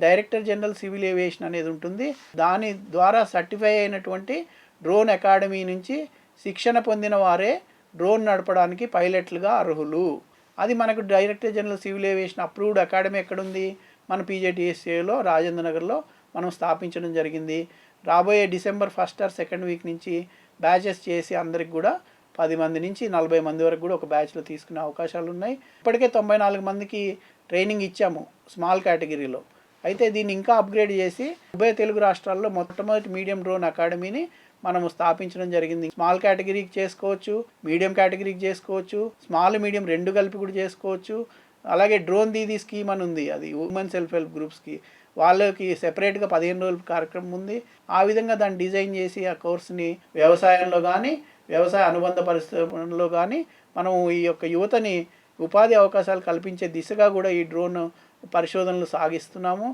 Director general civil aviation అనేది ఉంటుంది. దాని ద్వారా సర్టిఫై అయినటువంటి డ్రోన్ అకాడమీ నుంచి శిక్షణ పొందిన వారే డ్రోన్ నడపడానికి పైలట్లుగా అర్హులు. అది మనకు director general civil aviation approved academy ఎక్కడుంది? మన పీజేటీఎస్ఏలో రాజేంద్ర నగర్లో మనం స్థాపించడం జరిగింది. రాబోయే December 1st or 2nd week నుంచి బ్యాచెస్ చేసి అందరికి కూడా 10 మంది నుంచి 40 మంది వరకు కూడా ఒక బ్యాచ్లో తీసుకునే అవకాశాలు ఉన్నాయి. ఇప్పటికే 94 మందికి ట్రైనింగ్ ఇచ్చాము స్మాల్ కేటగిరీలో. అయితే దీన్ని ఇంకా అప్గ్రేడ్ చేసి ఉభయ తెలుగు రాష్ట్రాల్లో మొట్టమొదటి మీడియం డ్రోన్ అకాడమీని మనము స్థాపించడం జరిగింది. స్మాల్ కేటగిరీకి చేసుకోవచ్చు, మీడియం కేటగిరీకి చేసుకోవచ్చు, స్మాల్ మీడియం రెండు కలిపి కూడా చేసుకోవచ్చు. అలాగే డ్రోన్ దీదీ స్కీమ్ అని ఉంది, అది ఉమెన్ సెల్ఫ్ హెల్ప్ గ్రూప్స్కి, వాళ్ళకి సెపరేట్గా 15 రోజుల కార్యక్రమం ఉంది. ఆ విధంగా దాన్ని డిజైన్ చేసి ఆ కోర్సుని వ్యవసాయంలో కానీ వ్యవసాయ అనుబంధ పరిశ్రమలో కానీ మనం ఈ యొక్క యువతని ఉపాధి అవకాశాలు కల్పించే దిశగా కూడా ఈ డ్రోన్ పరిశోధనలు సాగిస్తున్నాము.